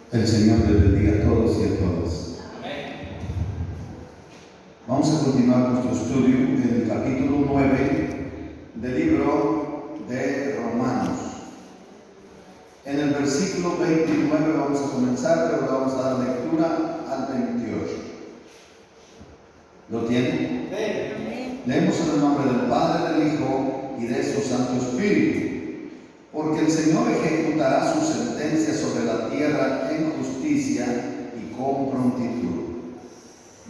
El Señor les bendiga a todos y a todas. Amén. Vamos a continuar nuestro estudio en el capítulo 9 del libro de Romanos. En el versículo 29 vamos a comenzar, pero vamos a dar lectura al 28. ¿Lo tienen? Amén. Leemos en el nombre del Padre, del Hijo y de su Santo Espíritu. Porque el Señor ejecutará su sentencia sobre la tierra en justicia y con prontitud.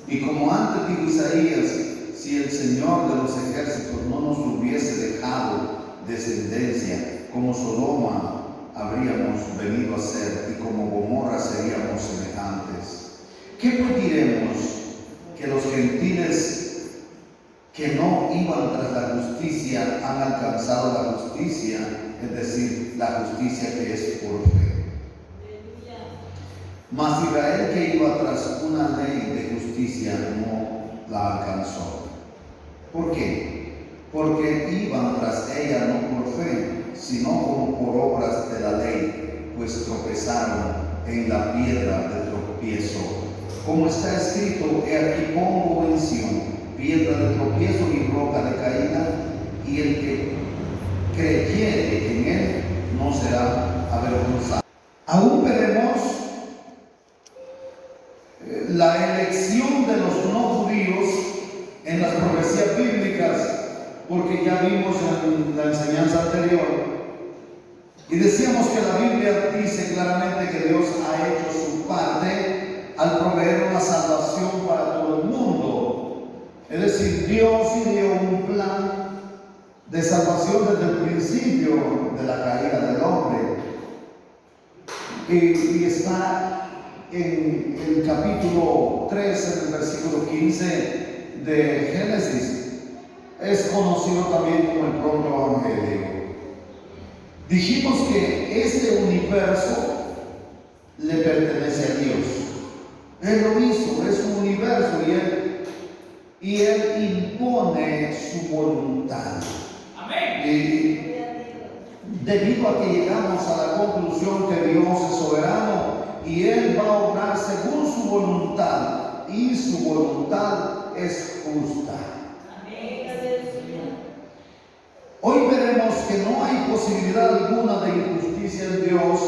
Y como antes dijo Isaías, si el Señor de los ejércitos no nos hubiese dejado descendencia, como Sodoma habríamos venido a ser, y como Gomorra seríamos semejantes. ¿Qué pues diremos? Que los gentiles que no iban tras la justicia han alcanzado la justicia, es decir, la justicia que es por fe. Mas Israel que iba tras una ley de justicia no la alcanzó. ¿Por qué? Porque iban tras ella no por fe, sino como por obras de la ley, pues tropezaron en la piedra de tropiezo. Como está escrito, he aquí pongo en Sión piedra de tropiezo y roca de caída, y el que creyere en él no será avergonzado. Aún veremos la elección de los no judíos en las profecías bíblicas, porque ya vimos en la enseñanza anterior y decíamos que la Biblia dice claramente que Dios ha hecho su parte al proveer una salvación para todo el mundo. Es decir, Dios dio un plan de salvación desde el principio de la caída del hombre. Y está en el capítulo 3, en el versículo 15 de Génesis. Es conocido también como el protoevangelio. Dijimos que este universo le pertenece a Dios. Él lo hizo, es un universo y Él impone su voluntad. Amén. Y debido a que llegamos a la conclusión que Dios es soberano y Él va a obrar según su voluntad, y su voluntad es justa. Hoy veremos que no hay posibilidad alguna de injusticia en Dios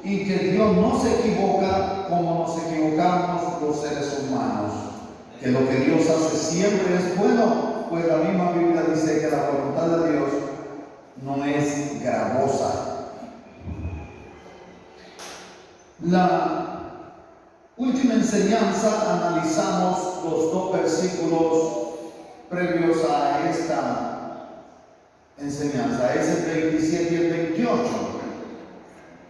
y que Dios no se equivoca como nos equivocamos los seres humanos. Que lo que Dios hace siempre es bueno, pues la misma Biblia dice que la voluntad de Dios no es gravosa. La última enseñanza analizamos los dos versículos previos a esta enseñanza, es el 27 y el 28.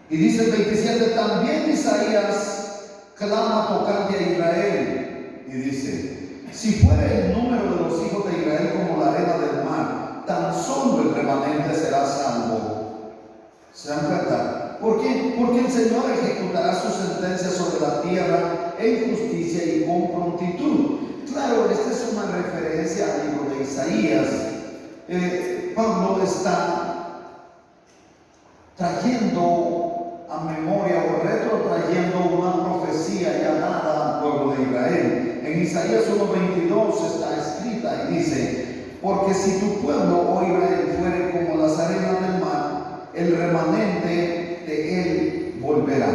Y dice el 27, también Isaías clama tocante a Israel. Y dice, si fuera el número de los hijos de Israel como la arena del mar, tan solo el remanente será salvo. ¿Se dan cuenta? ¿Por qué? Porque el Señor ejecutará su sentencia sobre la tierra en justicia y con prontitud. Claro, esta es una referencia al libro de Isaías. Pablo está trayendo a memoria o retrotrayendo una profecía ya dada al pueblo de Israel. En Isaías 1:22 está escrita y dice, porque si tu pueblo, oh Israel, fuere como las arenas del mar, el remanente de él volverá.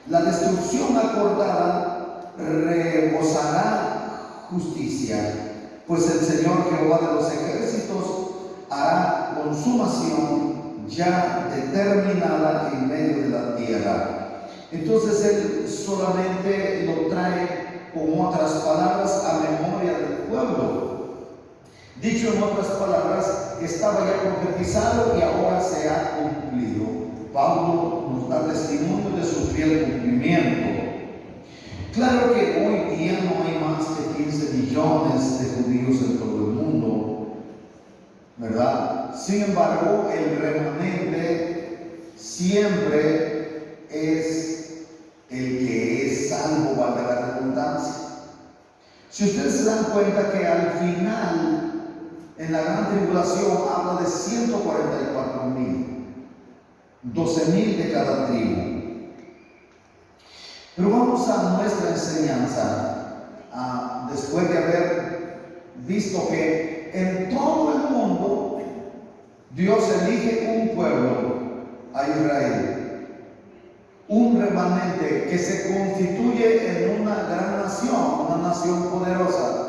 La destrucción acordada rebosará justicia, pues el Señor Jehová de los ejércitos hará consumación ya determinada en medio de la tierra. Entonces él solamente lo trae con otras palabras a memoria del pueblo. Dicho en otras palabras, estaba ya profetizado y ahora se ha cumplido. Pablo nos da testimonio de su fiel cumplimiento. Claro que hoy día no hay más de 15 millones de judíos en todo el mundo, ¿verdad? Sin embargo, el remanente siempre es el que es salvo, valga la redundancia. Si ustedes se dan cuenta que al final, en la gran tribulación, habla de 144,000, 12,000 de cada tribu. Pero vamos a nuestra enseñanza, después de haber visto que en todo el mundo Dios elige un pueblo, a Israel, un remanente que se constituye en una gran nación, una nación poderosa.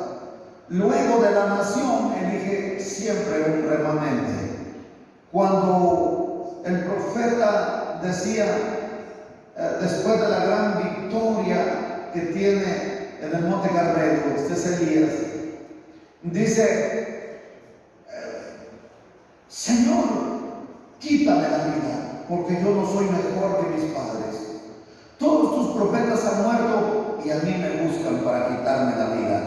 Luego de la nación elige siempre un remanente. Cuando el profeta decía, después de la gran victoria que tiene en el Monte Carmelo, este es Elías, dice, Señor, quítame la vida, porque yo no soy mejor que mis padres. Todos tus profetas han muerto y a mí me buscan para quitarme la vida.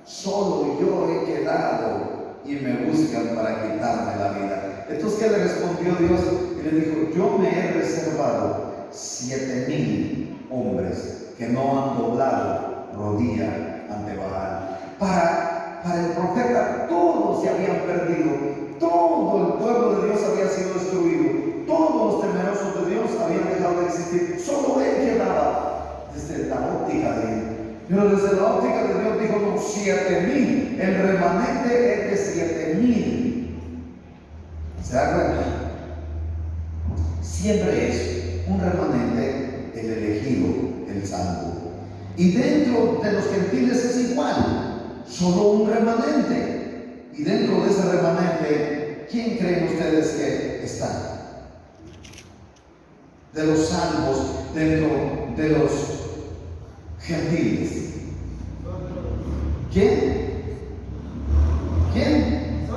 Solo yo he quedado y me buscan para quitarme la vida. Entonces, ¿qué le respondió Dios? Y le dijo, yo me he reservado 7,000 hombres que no han doblado rodilla ante Baal. Para el profeta todos se habían perdido, todo el pueblo de Dios había sido destruido, todos los temerosos de Dios habían dejado de existir, solo él quedaba desde la óptica de él. Pero desde la óptica de Dios dijo, no, 7,000, el remanente es de 7,000. ¿Se da cuenta? Siempre es un remanente el elegido, el salvo. Y dentro de los gentiles es igual, solo un remanente. Y dentro de ese remanente, ¿quién creen ustedes que está? De los salvos, dentro de los gentiles. ¿Quién? ¿Quién?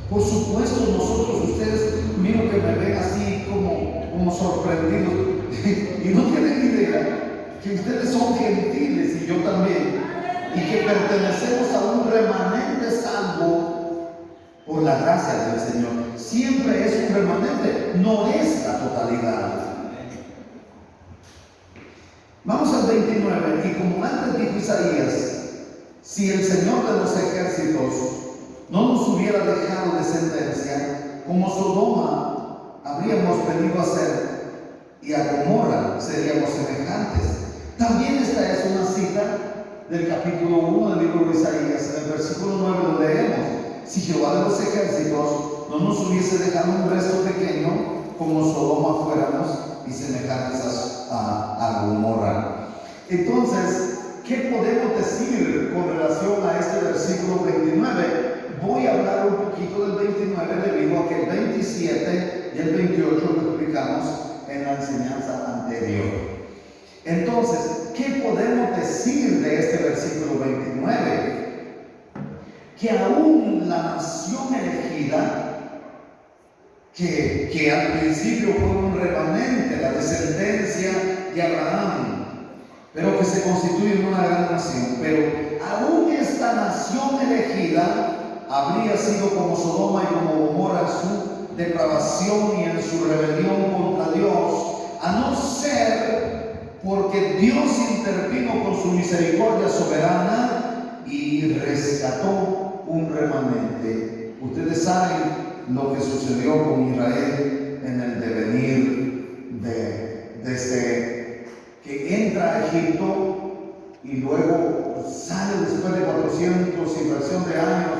Por supuesto, nosotros, ustedes, miro que me ven así como sorprendidos y no tienen idea que ustedes son gentiles y yo también, y que pertenecemos a un remanente salvo por la gracia del Señor. Siempre es un remanente, no es la totalidad. Vamos al 29, y como antes dijo Isaías, si el Señor de los ejércitos no nos hubiera dejado descendencia, como Sodoma habríamos venido a ser, y a Gomorra seríamos semejantes. También esta es una cita del capítulo 1 del libro de Isaías. En el versículo 9 lo leemos: si Jehová de los ejércitos no nos hubiese dejado un resto pequeño, como Sodoma fuéramos y semejantes a Gomorra. Entonces, ¿qué podemos decir con relación a este versículo 29? Voy a hablar un poquito del 29 debido a que el 27 y el 28 lo explicamos en la enseñanza anterior. Entonces, ¿qué podemos decir de este versículo 29? Que aún la nación elegida, que al principio fue un remanente, la descendencia de Abraham, pero que se constituye en una gran nación, pero aún esta nación elegida habría sido como Sodoma y como Gomorra en su depravación y en su rebelión contra Dios, a no ser porque Dios intervino con su misericordia soberana y rescató un remanente. Ustedes saben lo que sucedió con Israel en el devenir desde que entra a Egipto y luego sale después de 400 y fracción de años,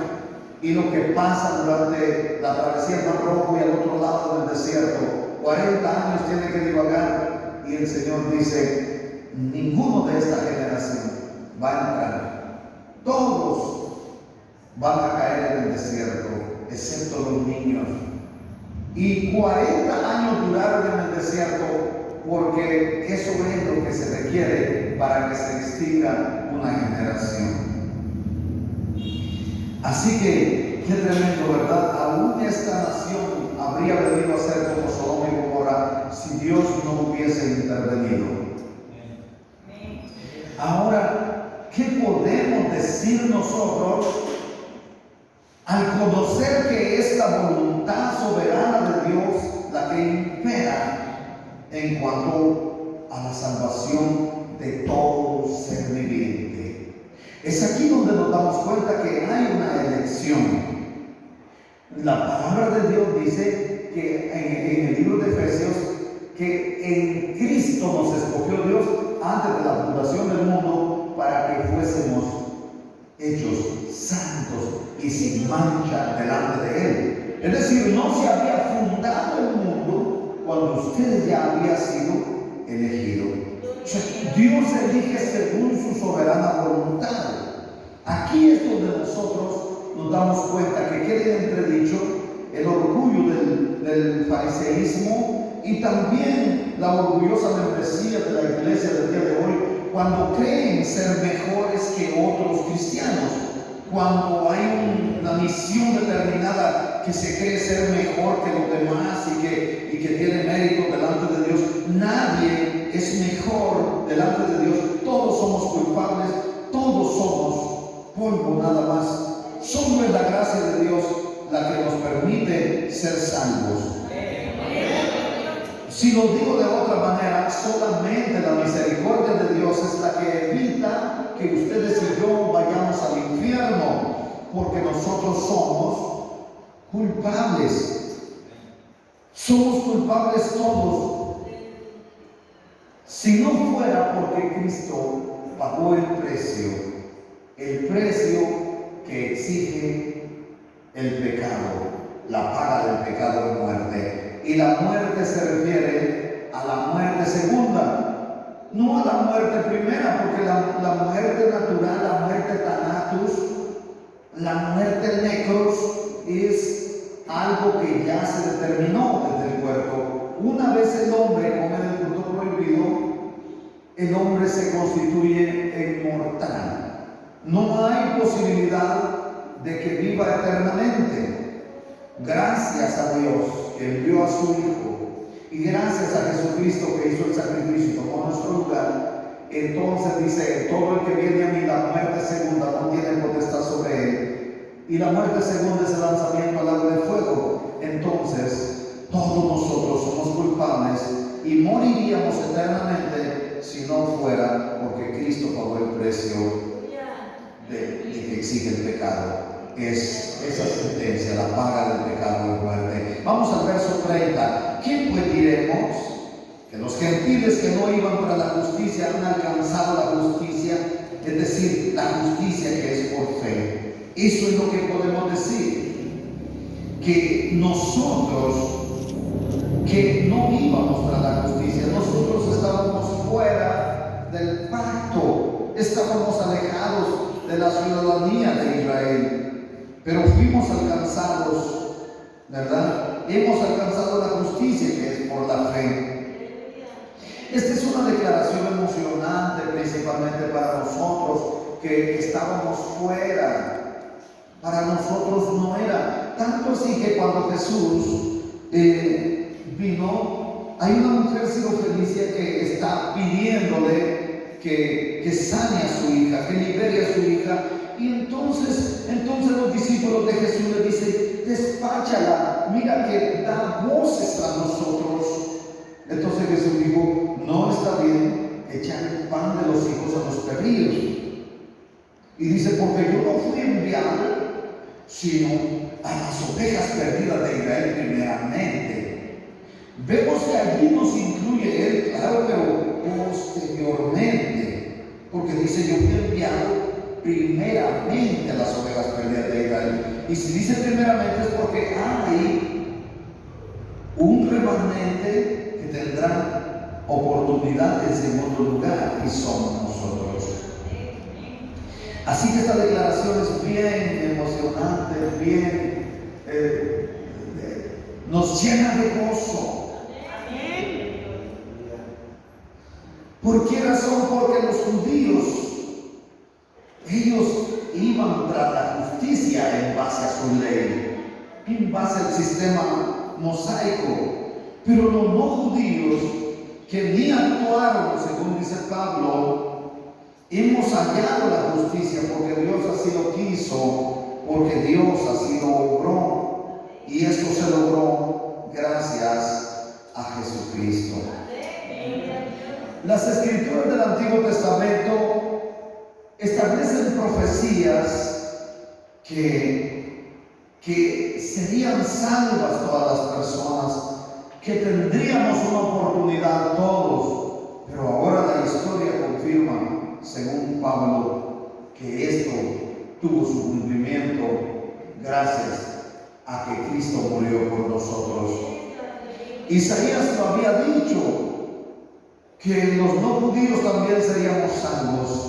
y lo que pasa durante la travesía del Mar Rojo y al otro lado del desierto. 40 años tiene que divagar, y el Señor dice: ninguno de esta generación va a entrar, todos van a caer en el desierto, excepto los niños. Y 40 años duraron en el desierto, porque eso es lo que se requiere para que se extinga una generación. Así que, qué tremendo, ¿verdad? Aún esta nación habría venido a ser como Sodoma y Gomorra si Dios no hubiese intervenido. Ahora, ¿qué podemos decir nosotros al conocer que es la voluntad soberana de Dios la que impera en cuanto a la salvación de todo ser viviente? Es aquí donde nos damos cuenta que hay una elección. La palabra de Dios dice que en el libro de Efesios que en Cristo nos escogió Dios antes de la fundación del mundo, para que fuésemos hechos santos y sin mancha delante de Él. Es decir, no se había fundado el mundo cuando usted ya había sido elegido. O sea, Dios elige según su soberana voluntad. Aquí es donde nosotros nos damos cuenta que queda en entredicho el orgullo del fariseísmo y también la orgullosa membresía de la iglesia del día de hoy, cuando creen ser mejores que otros cristianos, cuando hay una misión determinada que se cree ser mejor que los demás y que tiene mérito delante de Dios. Nadie es mejor delante de Dios. Todos somos culpables, todos somos polvo nada más. Solo es la gracia de Dios la que nos permite ser salvos. Si lo digo de otra manera, solamente la misericordia de Dios es la que evita que ustedes y yo vayamos al infierno, porque nosotros somos culpables. Somos culpables todos. Si no fuera porque Cristo pagó el precio que exige el pecado, la paga del pecado de muerte. Y la muerte se refiere a la muerte segunda, no a la muerte primera, porque la muerte natural, la muerte thanatos, la muerte necros es algo que ya se determinó desde el cuerpo. Una vez el hombre come del fruto prohibido, el hombre se constituye inmortal. No hay posibilidad de que viva eternamente. Gracias a Dios que envió a su Hijo y gracias a Jesucristo que hizo el sacrificio y tomó nuestro lugar, entonces dice: todo el que viene a mí, la muerte segunda no tiene potestad sobre él. Y la muerte segunda es el lanzamiento al lago de fuego. Entonces todos nosotros somos culpables y moriríamos eternamente si no fuera porque Cristo pagó el precio de que exige el pecado. Es esa sentencia, la paga del pecado de muerte. Vamos al verso 30. ¿Quién pues diremos? Que los gentiles que no iban para la justicia han alcanzado la justicia, es decir, la justicia que es por fe. Eso es lo que podemos decir, que nosotros que no íbamos para la justicia, nosotros estábamos fuera del pacto, estábamos alejados de la ciudadanía de Israel. Pero fuimos alcanzados, ¿verdad? Hemos alcanzado la justicia que es por la fe. Esta es una declaración emocionante, principalmente para nosotros que estábamos fuera. Para nosotros no era. Tanto así que cuando Jesús vino, hay una mujer sirofenicia que está pidiéndole que sane a su hija, que libere a su hija. Y entonces los discípulos de Jesús le dicen: despáchala, mira que da voces a nosotros. Entonces Jesús dijo: no está bien echar el pan de los hijos a los perrillos. Y dice: porque yo no fui enviado sino a las ovejas perdidas de Israel primeramente. Vemos que allí nos incluye él, claro, pero posteriormente, porque dice: yo fui enviado primeramente a las ovejas perdidas de Israel. Y si dice primeramente es porque hay un remanente que tendrá oportunidad en segundo lugar, y somos nosotros. Así que esta declaración es bien emocionante, bien nos llena de gozo. ¿Por qué razón? Porque los judíos, ellos iban tras la justicia en base a su ley, en base al sistema mosaico. Pero los no judíos, que ni actuaron según dice Pablo, hemos hallado la justicia porque Dios así lo quiso, porque Dios así lo obró. Y esto se logró gracias a Jesucristo. Las escrituras del Antiguo Testamento establecen profecías que serían salvas todas las personas, que tendríamos una oportunidad todos. Pero ahora la historia tuvo su cumplimiento gracias a que Cristo murió por nosotros. Isaías lo había dicho, que los no judíos también seríamos salvos.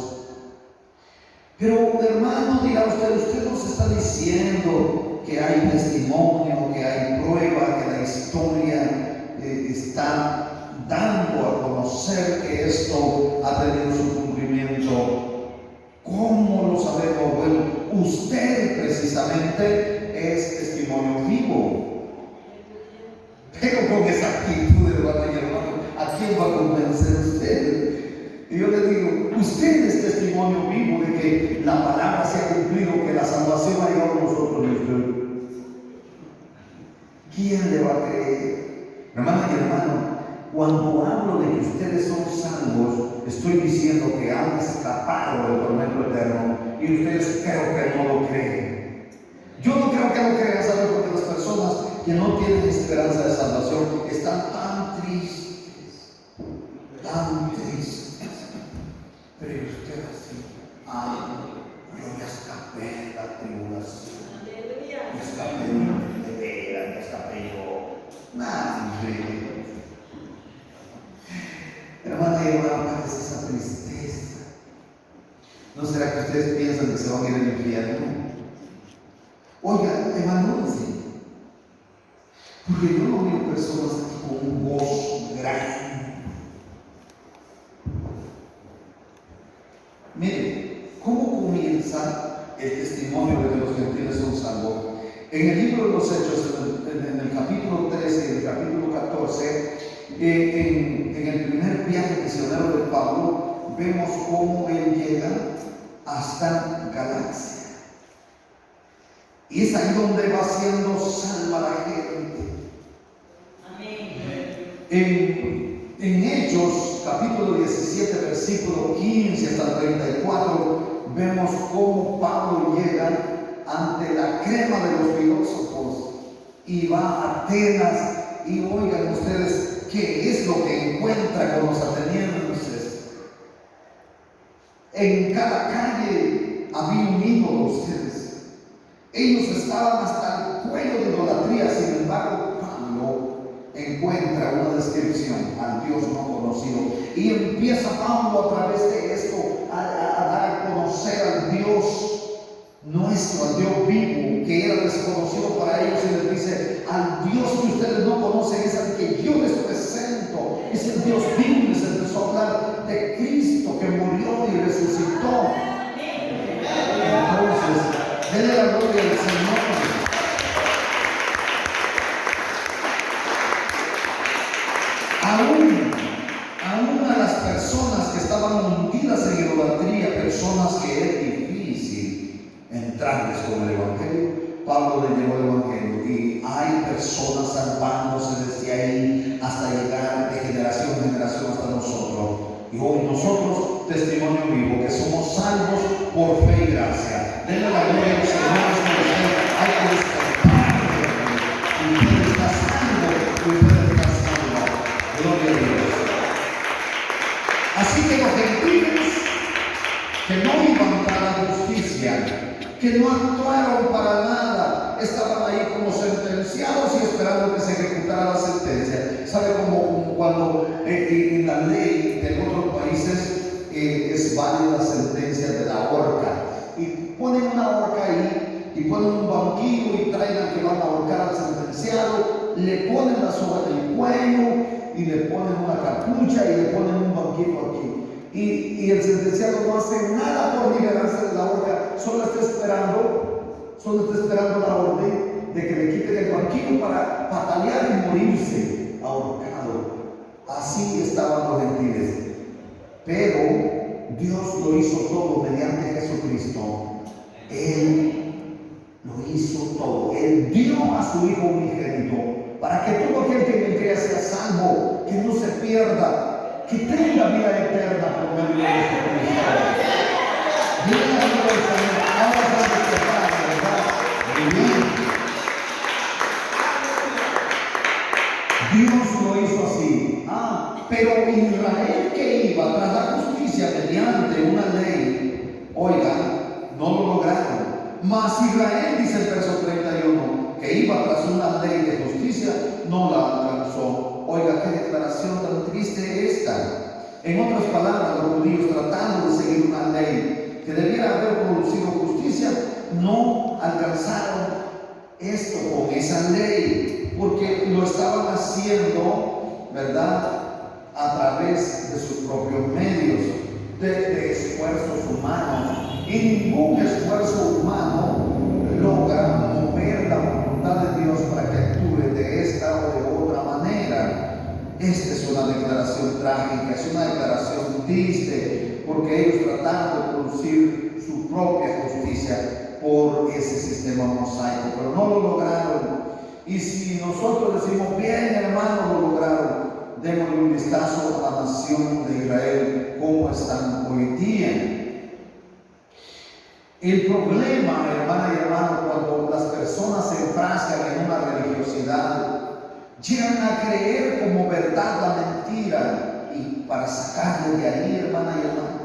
Pero hermano, dirá usted nos está diciendo que hay testimonio, que hay prueba, que la historia está dando a conocer que esto ha tenido su cumplimiento. ¿Cómo lo sabemos? Bueno, usted precisamente es testimonio vivo. Pero con esa actitud, hermano y hermano, ¿a quién va a convencer usted? Y yo le digo, usted es testimonio vivo de que la palabra se ha cumplido, que la salvación ha llegado a nosotros y usted. ¿Quién le va a creer? Hermano y hermano, cuando hablo de que ustedes son salvos, estoy diciendo que han escapado del tormento eterno y ustedes creo que no lo creen. Yo no creo que lo crean, ¿sabe? Porque las personas que no tienen esperanza de salvación están tan tristes, pero usted así, ay, yo ya escapé de la tribulación, ya escapé de vera, ya escapé yo, madre. Hermana y hermano, parece esa tristeza. ¿No será que ustedes piensan que se van a ir al infierno? Oiga, evalúense. Porque yo no veo personas aquí con un gozo grande. Miren, ¿cómo comienza el testimonio de que los gentiles son salvos? En el libro de los Hechos, en el capítulo 13 y el capítulo 14, en el primer viaje misionero de Pablo, vemos cómo él llega hasta Galacia. Y es ahí donde va siendo salva la gente. En Hechos, capítulo 17, versículo 15 hasta 34, vemos cómo Pablo llega ante la crema de los filósofos y va a Atenas. Y oigan ustedes, ¿qué es lo que encuentra con los atenienses? En cada calle había un ídolo, ustedes. Ellos estaban hasta el cuello de idolatría. Sin embargo, Pablo encuentra una descripción al Dios no conocido y empieza Pablo a través de esto a dar a conocer al Dios nuestro, al Dios vivo, que era desconocido para ellos, y les dice: al Dios que ustedes no conocen es al que yo les presento, es el Dios vivo. Y les empezó a hablar de Cristo que murió y resucitó. Entonces, denle la gloria al Señor. Aún a las personas que estaban hundidas en idolatría, personas que es difícil entrarles con el Evangelio, Pablo le llevó el Evangelio, y hay personas salvándose desde ahí hasta llegar de generación en generación hasta nosotros. Y hoy nosotros, testimonio vivo, que somos salvos por fe y gracia. Denle la gloria al Señor. Hay que despertar. Usted está salvo, usted está salvo. Gloria a Dios. Así que los gentiles que no iban para la justicia, que no actuaron para nada, estaban ahí como sentenciados y esperando que se ejecutara la sentencia. ¿Sabe cómo cuando en la ley de otros países es válida la sentencia de la horca? Y ponen una horca ahí, y ponen un banquillo y traen al que van a ahorcar al sentenciado, le ponen la soga en el cuello y le ponen una capucha y le ponen un banquillo aquí. Y el sentenciado no hace nada por liberarse de la horca, solo está esperando la orden de que le quiten el banquillo para patalear y morirse ahorcado. Así estaban los gentiles. Pero Dios lo hizo todo mediante Jesucristo. Él lo hizo todo. Él dio a su Hijo unigénito para que todo aquel que en él crea sea salvo, que no se pierda, que tenga vida eterna por medio de Jesucristo. Viene la vida del Señor. Ahora vamos a despertar, ¿verdad? Muy bien. Dios lo hizo así. Pero Israel, que iba tras la justicia mediante una ley, oigan, no lo lograron. Mas Israel, dice el verso 31, que iba tras una ley de justicia, no la alcanzó. Oiga, qué declaración tan triste esta. En otras palabras, los judíos, tratando de seguir una ley que debiera haber producido justicia, no alcanzaron esto con esa ley, porque lo estaban haciendo, ¿verdad?, a través de sus propios medios, de esfuerzos humanos. Y ningún esfuerzo humano logra mover la voluntad de Dios para que actúe de esta o de otra manera. Esta es una declaración trágica, es una declaración triste, porque ellos trataron de producir su propia justicia por ese sistema mosaico, pero no lo lograron. Y si nosotros decimos, bien hermano, lo lograron, démosle un vistazo a la nación de Israel, cómo están hoy día. El problema, hermana y hermano, cuando las personas se enfrascan en una religiosidad, llegan a creer como verdad la mentira, y para sacarle de ahí, hermana y hermano,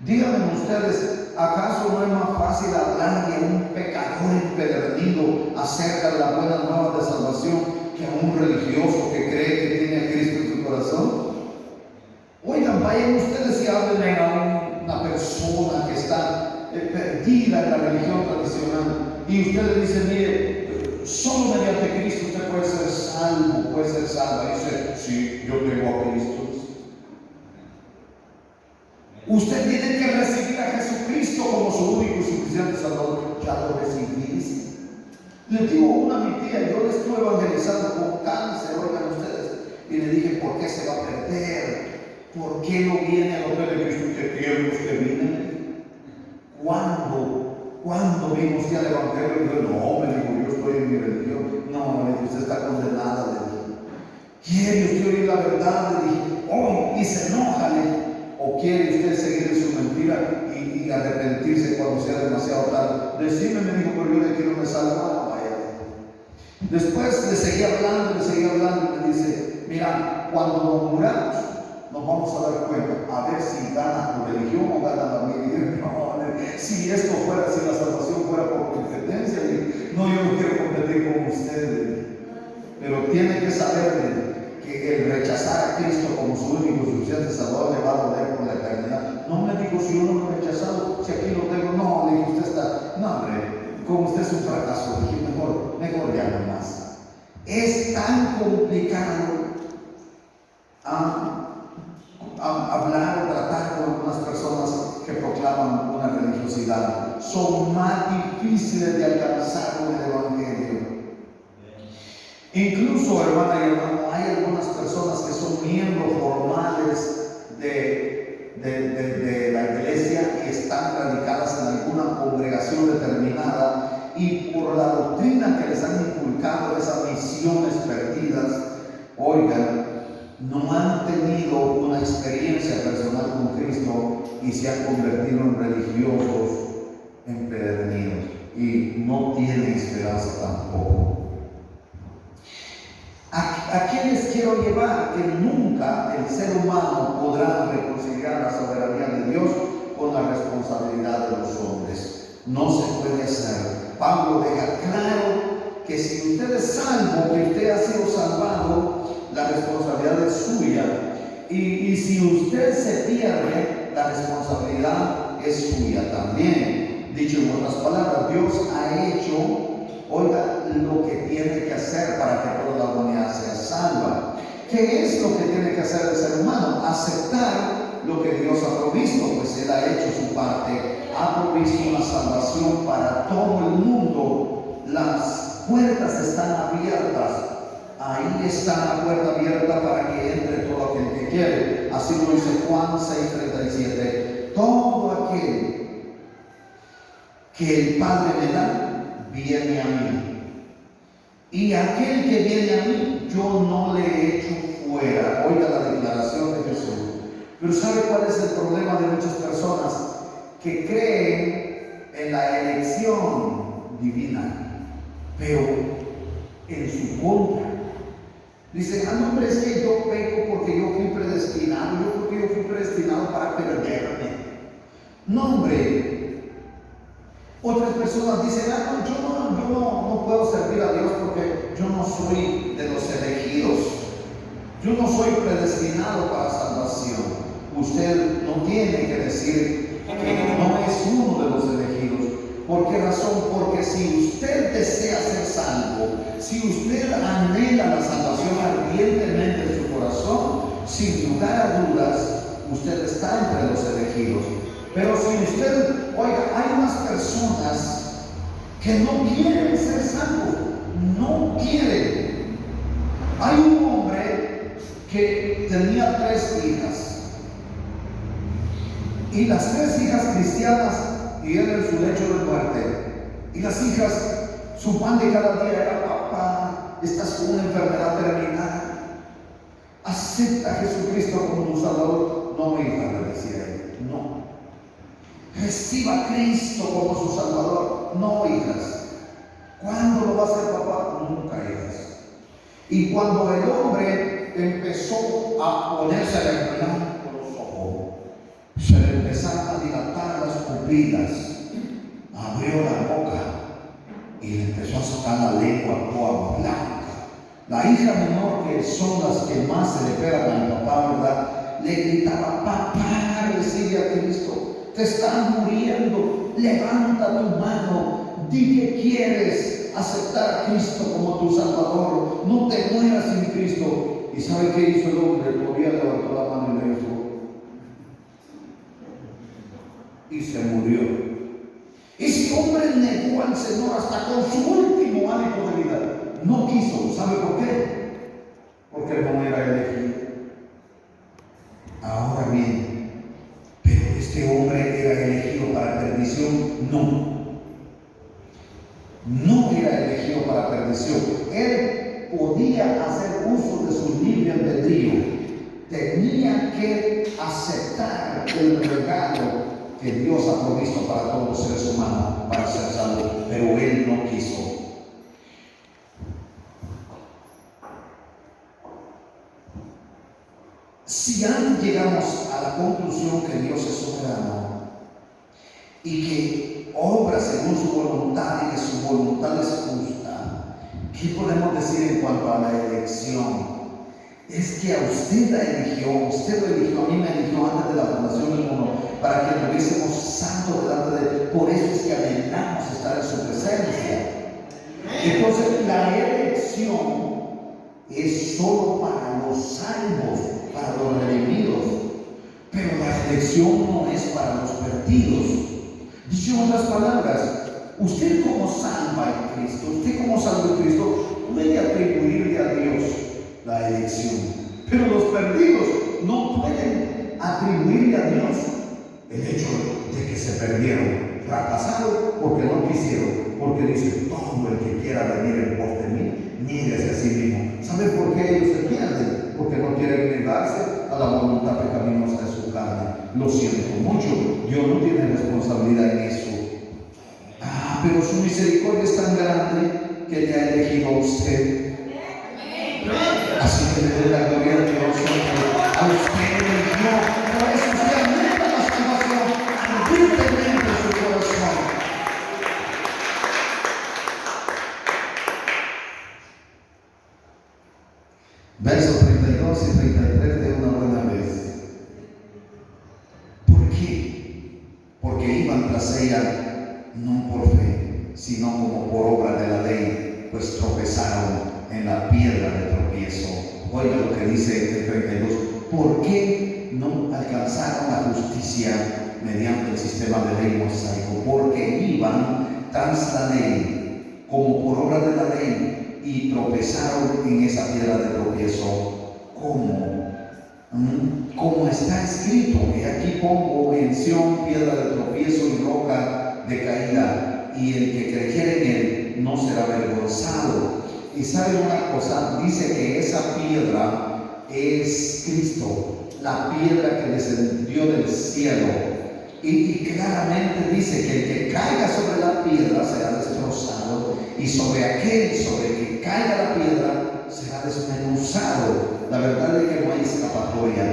díganme ustedes, ¿acaso no es más fácil hablar de un pecador empedernido acerca de la buena nueva de salvación que a un religioso que cree que tiene a Cristo en su corazón? Oigan, vayan ustedes y háblenle a una persona que está perdida en la religión tradicional, y ustedes dicen, mire, solo mediante Cristo usted puede ser salvo, puede ser salva. Y dice, sí, yo tengo a Cristo. Usted tiene que recibir a Jesucristo como su único y suficiente Salvador. Ya lo recibiste. Le digo una a mi tía, yo le estuve evangelizando con cáncer, oigan ustedes, y le dije, ¿por qué se va a perder? ¿Por qué no viene a los pies de Cristo? ¿Qué tiempos que vienen? ¿Cuándo vino usted al Evangelio? Y yo, no, me dijo, yo estoy en mi religión. No, me dijo, usted está condenada. Le dije, ¿quiere usted oír la verdad? Le dije, hoy, y se enoja. ¿O quiere usted seguir en su mentira y arrepentirse cuando sea demasiado tarde? Decime, me dijo, pero yo le quiero me salvar. Vaya. Después le seguía hablando y me dice, mira, cuando nos muramos, nos vamos a dar cuenta, a ver si gana tu religión o gana la mía. Y yo, no, si esto fuera, si la salvación fuera por competencia, no, yo no quiero competir con ustedes. Pero tiene que saber que el rechazar a Cristo como su único y suficiente Salvador le va a doler por la eternidad. No me dijo, si uno lo ha rechazado, si aquí lo tengo, no, le dije, usted está, no, hombre, como usted es un fracaso, le dije, mejor ya no más. Es tan complicado hablar o tratar con algunas personas que proclaman una religiosidad. Son más difíciles de alcanzar con el Evangelio. Incluso, hermana y hermano, hay algunas personas que son miembros formales de la iglesia y están radicadas en alguna congregación determinada, y por la doctrina que les han inculcado, esas misiones perdidas, oigan, no han tenido una experiencia personal con Cristo y se han convertido en religiosos empedernidos y no tienen esperanza tampoco. ¿A quién les quiero llevar? Que nunca el ser humano podrá reconciliar la soberanía de Dios con la responsabilidad de los hombres. No se puede hacer. Pablo deja claro que si usted es salvo, que usted ha sido salvado, la responsabilidad es suya. Y si usted se pierde, la responsabilidad es suya también. Dicho en otras palabras, Dios ha hecho, oiga, lo que tiene que hacer para que toda la humanidad sea salva. ¿Qué es lo que tiene que hacer el ser humano? Aceptar lo que Dios ha provisto, pues Él ha hecho su parte, ha provisto una salvación para todo el mundo. Las puertas están abiertas. Ahí está la puerta abierta para que entre todo aquel que quiere. Así lo dice Juan 6:37. Todo aquel que el Padre me da, viene a mí. Y aquel que viene a mí, yo no le echo fuera. Oiga la declaración de Jesús. Pero ¿sabe cuál es el problema de muchas personas? Que creen en la elección divina, pero en su contra. Dicen, no, hombre, es que yo peco porque yo fui predestinado, para perderme. No, hombre, Otras personas dicen, no, yo no puedo servir a Dios porque yo no soy de los elegidos. Yo no soy predestinado para salvación. Usted no tiene que decir que no es uno de los elegidos. ¿Por qué razón? Porque si usted desea ser salvo, si usted anhela la salvación ardientemente en su corazón, sin lugar a dudas, usted está entre los elegidos. Pero si usted, oiga, hay unas personas que no quieren ser salvos, no quieren. Hay un hombre que tenía 3 hijas, y las 3 hijas cristianas, y él en su lecho de muerte, y las hijas, su pan de cada día era: papá, estás con una enfermedad terminal, acepta a Jesucristo como tu Salvador. No, hija, le decía él, no. Reciba a Cristo como su Salvador. No, hijas. ¿Cuándo lo va a hacer, papá? Nunca, hijas. Y cuando el hombre empezó a ponerse a blanco los ojos, se le empezaron a dilatar las pupilas, abrió la boca y le empezó a sacar la lengua toda blanca. La hija menor, que son las que más se le pegan a mi papá, ¿verdad?, le gritaba: papá, recibe a Cristo. Te estás muriendo, levanta tu mano, di que quieres aceptar a Cristo como tu Salvador, no te mueras sin Cristo. ¿Y sabe qué hizo el hombre? Todavía levantó la mano y le dijo, y se murió. Ese hombre negó al Señor hasta con su último hálito de vida. No quiso. ¿Sabe por qué? Porque no era elegido. Ahora bien, ¿pero este hombre era elegido para perdición? No. No era elegido para perdición. Él podía hacer uso de su libre albedrío. Tenía que aceptar el regalo que Dios ha provisto para todos los seres humanos para ser salvos, pero él no quiso. Si antes llegamos a la conclusión que Dios es soberano y que obra según su voluntad y que su voluntad es justa, ¿qué podemos decir en cuanto a la elección? Es que a usted la eligió, usted lo eligió, a mí me eligió antes de la fundación del mundo para que tuviésemos santo delante de él. Por eso es que anhelamos estar en su presencia. Entonces la elección es solo para los salvos, para los redimidos, pero la elección no es para los perdidos. Dicho en otras palabras, usted como salvo en Cristo, usted como salvo en Cristo puede atribuirle a Dios la elección, pero los perdidos no pueden atribuirle a Dios el hecho de que se perdieron, fracasaron porque no quisieron, porque dice: todo el que quiera venir en pos de mí, niéguese a sí mismo. ¿Saben por qué ellos se pierden? Porque no quieren negarse a la voluntad pecaminosa de su carne. Lo siento mucho, Dios no tiene responsabilidad en eso. Pero su misericordia es tan grande que le ha elegido a usted. Así que le dé la gloria a Dios, a usted eligió. Por eso usted anhela la salvación ardientemente en su corazón. Versos 32 y 33 de una buena vez. ¿Por qué? Porque iban tras ella no por fe, sino como por obra de la ley, pues tropezaron en la piedra de tropiezo. Oiga lo que dice el 32. ¿Por qué no alcanzaron la justicia mediante el sistema de ley mosaico? Porque iban tras la ley, como por obra de la ley, y tropezaron en esa piedra de tropiezo. ¿Cómo? Como está escrito: y aquí pongo en Sión piedra de tropiezo y roca de caída, y el que creyere en él no será avergonzado. Y sabe una cosa, dice que esa piedra es Cristo, la piedra que descendió del cielo, y claramente dice que el que caiga sobre la piedra será destrozado, y sobre aquel sobre el que caiga la piedra será desmenuzado. La verdad es que no hay escapatoria.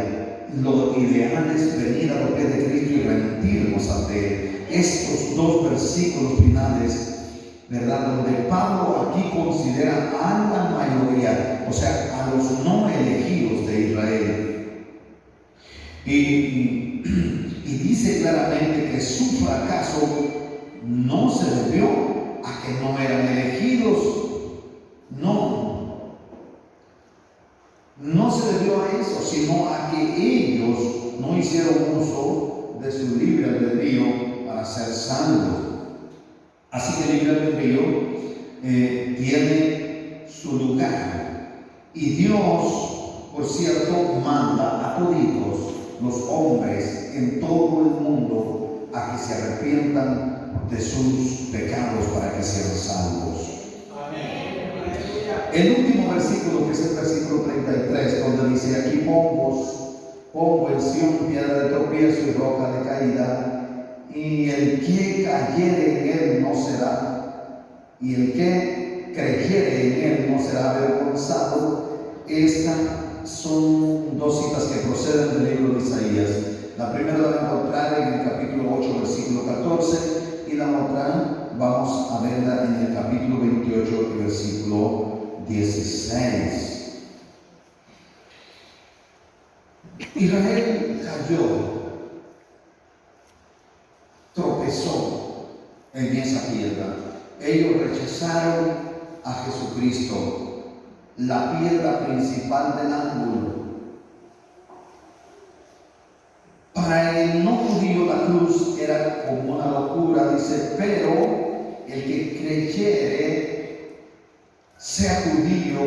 Lo ideal es venir a los pies de Cristo y rendirnos ante él. Esto esos dos versículos finales, ¿verdad? Donde Pablo aquí considera a la mayoría, o sea, a los no elegidos de Israel. Y dice claramente que su fracaso no se debió a que no eran elegidos, no se debió a eso, sino a que ellos no hicieron uso de su libre albedrío para ser salvos. Así que el libre albedrío tiene su lugar. Y Dios, por cierto, manda a toditos los hombres en todo el mundo a que se arrepientan de sus pecados para que sean salvos. El último versículo, que es el versículo 33, donde dice: aquí pongo en Sión piedra de tropiezo y roca de caída, y el que cayere en él no será, y el que creyere en él no será avergonzado. Estas son dos citas que proceden del libro de Isaías. La primera la van a encontrar en el capítulo 8, versículo 14, y la otra vamos a verla en el capítulo 28, versículo 16. Israel cayó, tropezó en esa piedra. Ellos rechazaron a Jesucristo, la piedra principal del ángulo. Para el no judío la cruz era como una locura, dice, pero el que creyere, sea judío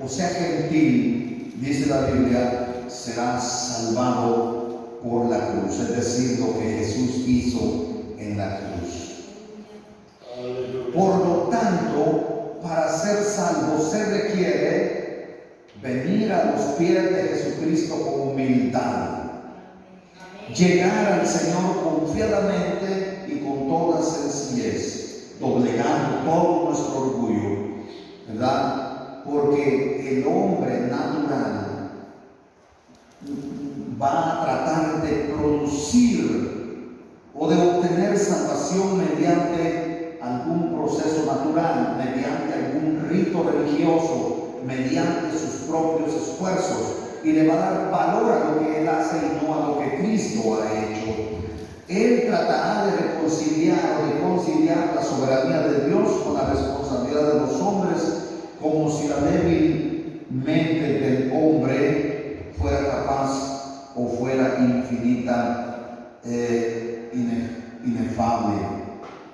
o sea gentil, dice la Biblia, será salvado por la cruz, es decir, lo que Jesús hizo en la cruz. Por lo tanto, para ser salvo se requiere venir a los pies de Jesucristo con humildad, llegar al Señor confiadamente y con toda sencillez, doblegando todo nuestro orgullo, ¿verdad? Porque el hombre natural va a tratar de producir o de obtener salvación mediante algún proceso natural, mediante algún rito religioso, mediante sus propios esfuerzos, y le va a dar valor a lo que él hace y no a lo que Cristo ha hecho. Él tratará de reconciliar o de conciliar la soberanía de Dios con la responsabilidad de los hombres, como si la débil mente del hombre fuera capaz o fuera infinita, inefable.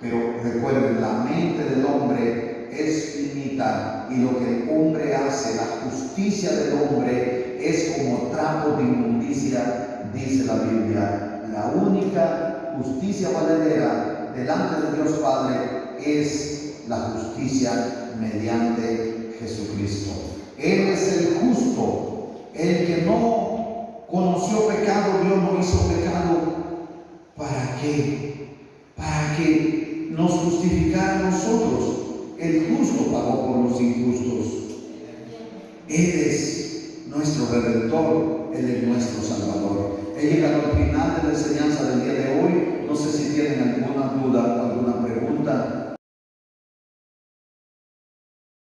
Pero recuerden, la mente del hombre es finita, y lo que el hombre hace, la justicia del hombre, es como trapo de inmundicia, dice la Biblia. La única justicia valedera delante de Dios Padre es la justicia mediante Jesucristo. Él es el justo, el que no conoció pecado. Dios no hizo pecado. ¿Para qué? Para que nos justificara a nosotros. El justo pagó por los injustos. Él es nuestro Redentor, Él es nuestro Salvador. He llegado al final de la enseñanza del día de hoy. No sé si tienen alguna duda o alguna pregunta.